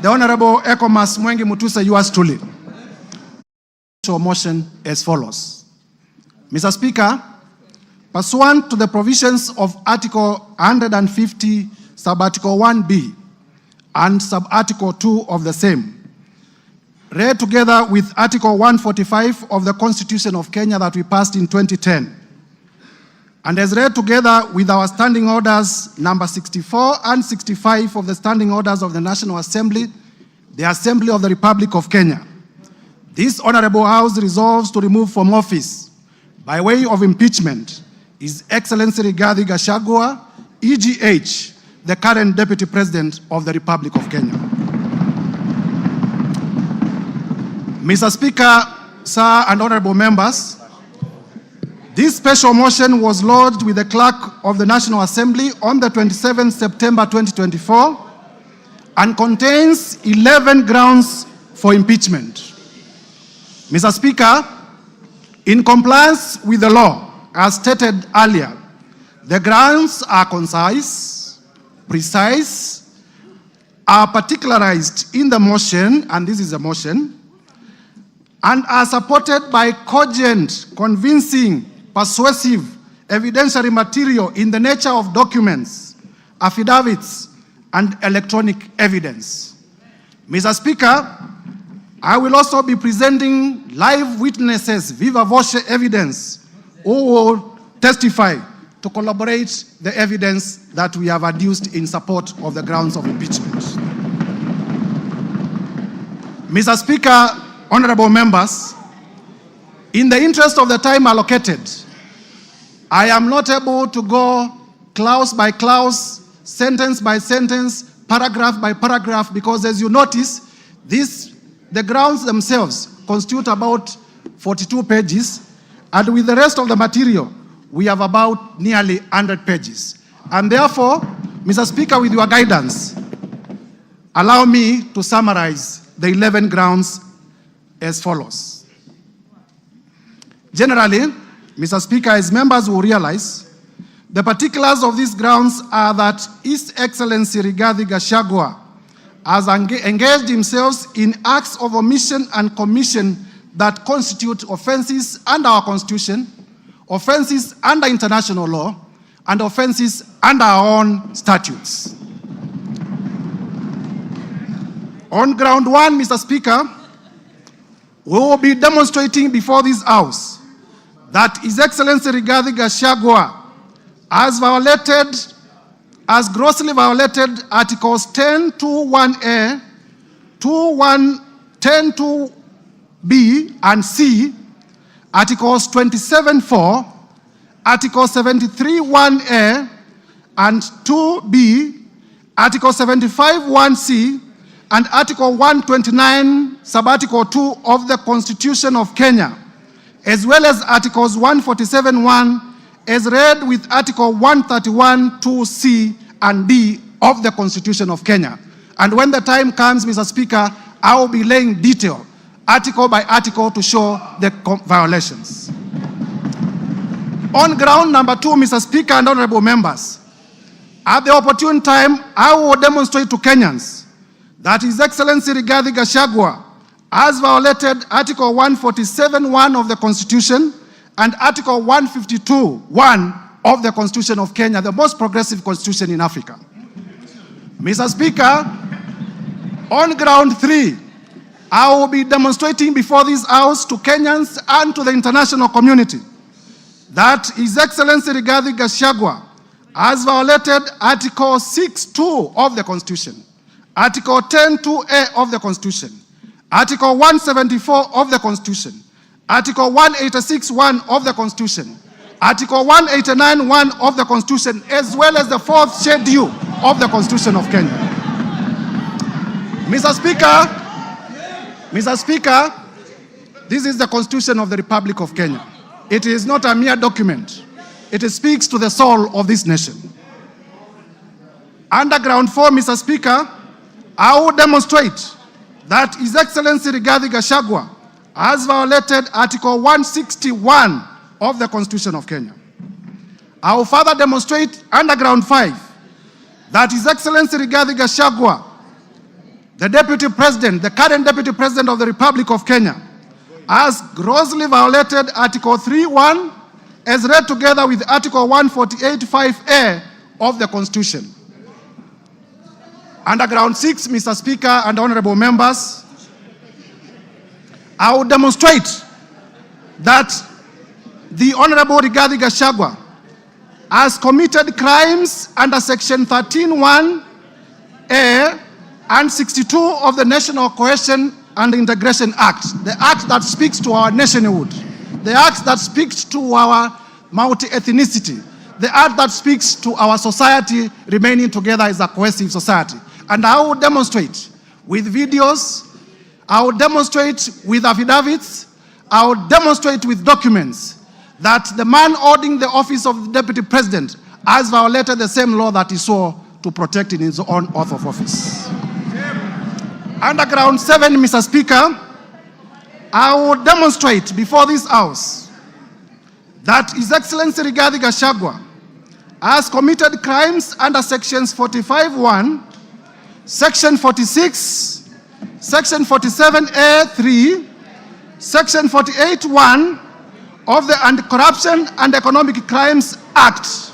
The Honorable Ekomas Mwengi Mutusa, yours truly. Motion as follows. Mr. Speaker, pursuant to the provisions of Article 150, Sub-Article 1B and Sub-Article 2 of the same, read together with Article 145 of the Constitution of Kenya that we passed in 2010, and as read together with our standing orders number 64 and 65 of the standing orders of the National Assembly, the Assembly of the Republic of Kenya, this Honorable House resolves to remove from office, by way of impeachment, His Excellency Rigathi Gachagua, EGH, the current Deputy President of the Republic of Kenya. Mr. Speaker, sir, and honorable members, this special motion was lodged with the Clerk of the National Assembly on the 27th September 2024 and contains 11 grounds for impeachment. Mr. Speaker, in compliance with the law, as stated earlier, the grounds are concise, precise, are particularized in the motion, and this is a motion, and are supported by cogent, convincing, persuasive, evidentiary material in the nature of documents, affidavits, and electronic evidence. Mr. Speaker, I will also be presenting live witnesses, viva voce evidence, who will testify to corroborate the evidence that we have adduced in support of the grounds of impeachment. Mr. Speaker, honorable members, in the interest of the time allocated, I am not able to go clause by clause, sentence by sentence, paragraph by paragraph, because as you notice, the grounds themselves constitute about 42 pages, and with the rest of the material, we have about nearly 100 pages. And therefore, Mr. Speaker, with your guidance, allow me to summarize the 11 grounds as follows. Generally, Mr. Speaker, as members will realize, the particulars of these grounds are that His Excellency Rigathi Gachagua has engaged himself in acts of omission and commission that constitute offenses under our Constitution, offenses under international law, and offenses under our own statutes. On ground one, Mr. Speaker, we will be demonstrating before this House that His Excellency Rigathi Gachagua has grossly violated Articles 10(2)(1)(a), 10(2)(b) and (c), Articles 27(4), Article 73(1)(a) and 2(b), Article 75(1)(c), and Article 129, Sub-Article 2 of the Constitution of Kenya, as well as Articles 147(1), as read with Article 131(2)(c) and (d) of the Constitution of Kenya. And when the time comes, Mr. Speaker, I will be laying detail, article by article, to show the violations. On ground number 2, Mr. Speaker and honorable members, at the opportune time, I will demonstrate to Kenyans that His Excellency Rigathi Gachagua has violated Article 147(1) of the Constitution and Article 152(1) of the Constitution of Kenya, the most progressive constitution in Africa. Mr. Speaker, on ground 3, I will be demonstrating before this House to Kenyans and to the international community that His Excellency Rigathi Gachagua has violated Article 6(2) of the Constitution, Article 10(2)(a) of the Constitution, Article 174 of the Constitution, Article 186(1) of the Constitution, Article 189(1) of the Constitution, as well as the 4th schedule of the Constitution of Kenya. Mr. Speaker, this is the Constitution of the Republic of Kenya. It is not a mere document. It speaks to the soul of this nation. Under ground 4, Mr. Speaker, I will demonstrate that His Excellency Rigathi Gachagua has violated Article 161 of the Constitution of Kenya. I will further demonstrate under ground 5 that His Excellency Rigathi Gachagua the Deputy President, the current Deputy President of the Republic of Kenya, has grossly violated Article 3(1) as read together with Article 148(5)(a) of the Constitution. Under ground 6, Mr. Speaker and honorable members, I will demonstrate that the Honorable Rigathi Gachagua has committed crimes under Section 13(1)(a) and 62 of the National Cohesion and Integration Act, the act that speaks to our nationhood, the act that speaks to our multi-ethnicity, the act that speaks to our society remaining together as a cohesive society. And I will demonstrate with videos, I will demonstrate with affidavits, I will demonstrate with documents that the man holding the office of the Deputy President has violated the same law that he swore to protect in his own oath of office. Under ground 7, Mr. Speaker, I will demonstrate before this House that His Excellency Rigathi Gachagua has committed crimes under Sections 45(1), Section 46, Section 47(a)(3), Section 48(1) of the Anti-Corruption and Economic Crimes Act.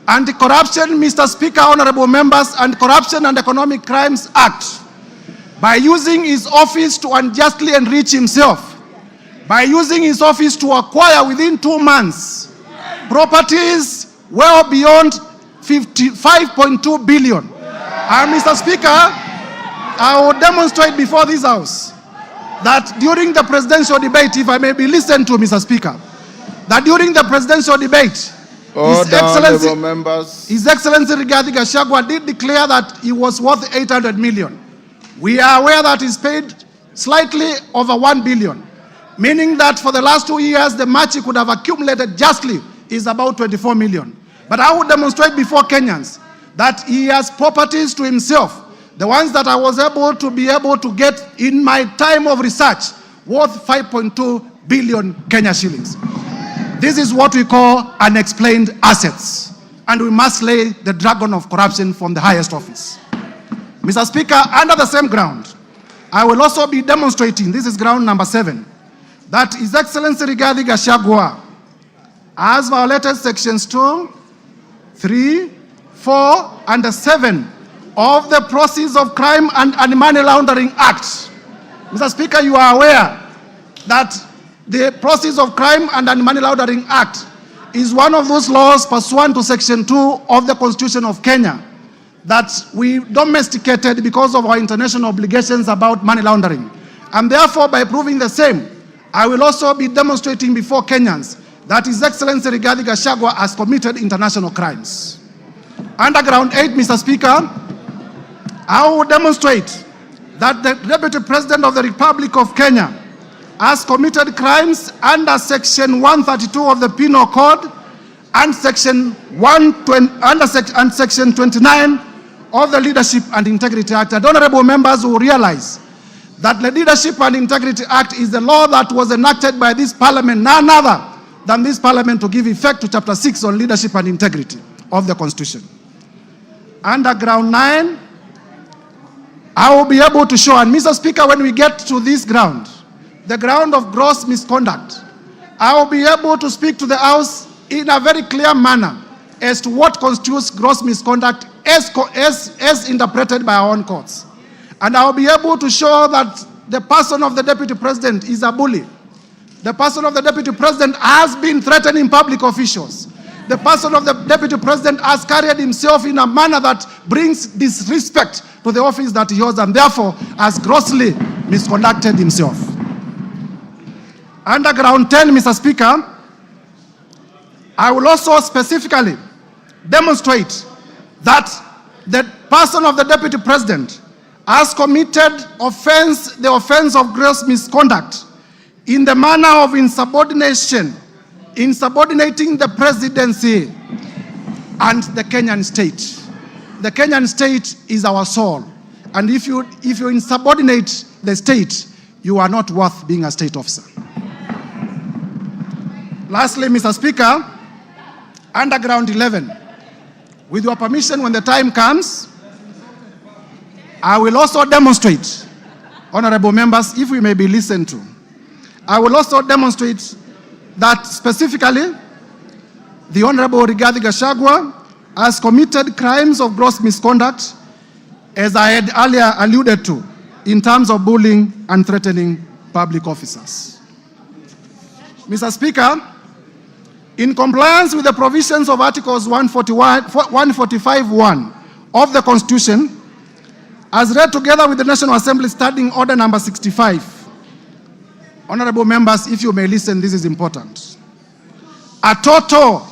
Anti-Corruption, Mr. Speaker, honorable members, Anti-Corruption and Economic Crimes Act, by using his office to unjustly enrich himself, by using his office to acquire within 2 months properties well beyond 5.2 billion. And Mr. Speaker, I will demonstrate before this House that during the presidential debate, if I may be listened to, Mr. Speaker, that during the presidential debate, His Excellency Rigathi Gachagua did declare that he was worth 800 million. We are aware that he's paid slightly over 1 billion, meaning that for the last 2 years, the much he could have accumulated justly is about 24 million. But I will demonstrate before Kenyans that he has properties to himself, the ones that I was able to get in my time of research, worth 5.2 billion Kenya shillings. This is what we call unexplained assets, and we must slay the dragon of corruption from the highest office. Mr. Speaker, under the same ground, I will also be demonstrating, this is ground number 7, that His Excellency Rigathi Gachagua has violated Sections 2, 3, 4, and 7 of the Proceeds of Crime and Money Laundering Act. Mr. Speaker, you are aware that the Proceeds of Crime and Money Laundering Act is one of those laws pursuant to Section 2 of the Constitution of Kenya that we domesticated because of our international obligations about money laundering. And therefore, by proving the same, I will also be demonstrating before Kenyans that His Excellency Rigathi Gachagua has committed international crimes. Under ground 8, Mr. Speaker, I will demonstrate that the Deputy President of the Republic of Kenya has committed crimes under Section 132 of the Penal Code and Section 29 of the Leadership and Integrity Act. And honorable members will realize that the Leadership and Integrity Act is the law that was enacted by this Parliament, none other than this Parliament, to give effect to Chapter 6 on leadership and integrity of the Constitution. Under ground 9, I will be able to show, and Mr. Speaker, when we get to this ground, the ground of gross misconduct, I will be able to speak to the House in a very clear manner as to what constitutes gross misconduct as interpreted by our own courts. And I will be able to show that the person of the Deputy President is a bully. The person of the Deputy President has been threatening public officials. The person of the Deputy President has carried himself in a manner that brings disrespect to the office that he holds, and therefore has grossly misconducted himself. Under ground 10, Mr. Speaker, I will also specifically demonstrate that the person of the Deputy President has committed the offense of gross misconduct in the manner of insubordination, insubordinating the presidency and the Kenyan state. The Kenyan state is our soul, and if you insubordinate the state, you are not worth being a state officer. Lastly, Mr. Speaker, under ground 11, with your permission, when the time comes, I will also demonstrate, honorable members, if we may be listened to, I will also demonstrate that specifically the Honorable Rigathi Gachagua has committed crimes of gross misconduct, as I had earlier alluded to, in terms of bullying and threatening public officers. Mr. Speaker, in compliance with the provisions of Articles 145(1) of the Constitution, as read together with the National Assembly Standing Order number 65, honorable members, if you may listen, this is important. A total,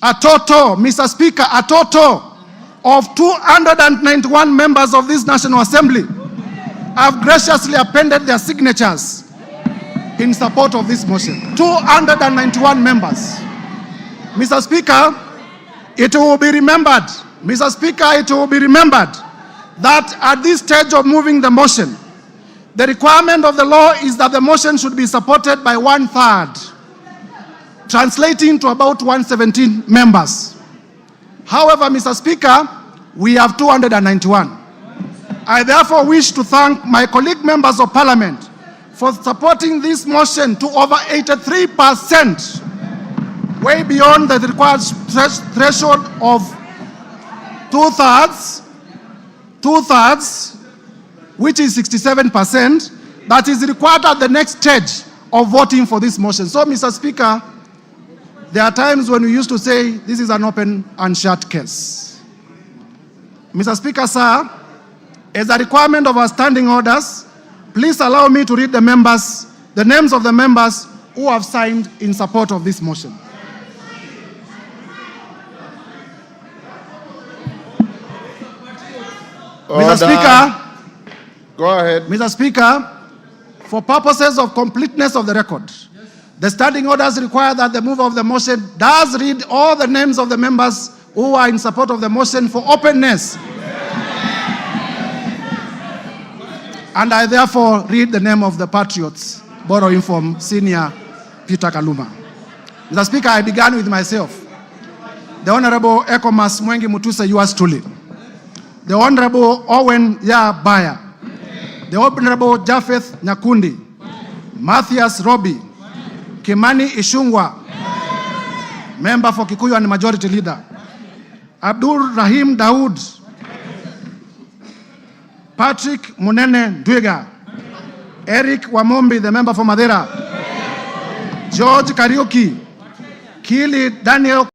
Mr. Speaker, a total of 291 members of this National Assembly have graciously appended their signatures in support of this motion. 291 members. Mr. Speaker, it will be remembered, Mr. Speaker, it will be remembered that at this stage of moving the motion, the requirement of the law is that the motion should be supported by 1/3, translating to about 117 members. However, Mr. Speaker, we have 291. I therefore wish to thank my colleague members of Parliament for supporting this motion to over 83%, way beyond the required threshold of two-thirds, which is 67%, that is required at the next stage of voting for this motion. So, Mr. Speaker, there are times when we used to say this is an open and shut case. Mr. Speaker, sir, as a requirement of our standing orders, please allow me to read the names of the members who have signed in support of this motion. Order. Mr. Speaker, go ahead. Mr. Speaker, for purposes of completeness of the record, the standing orders require that the mover of the motion does read all the names of the members who are in support of the motion for openness. And I therefore read the name of the patriots, borrowing from Senior Peter Kaluma. Mr. Speaker, I began with myself. The Honorable Ekomas Mwengi Mutuse, yours truly. The Honorable Owen Baya. The Honorable Japheth Nyakundi. Matthias Robi. Kimani Ishungwa. Member for Kikuyu and Majority Leader. Abdul Rahim Daud. Patrick Munene Ndwiga. Eric Wamombi, the member for Madera. George Kariuki. Kili Daniel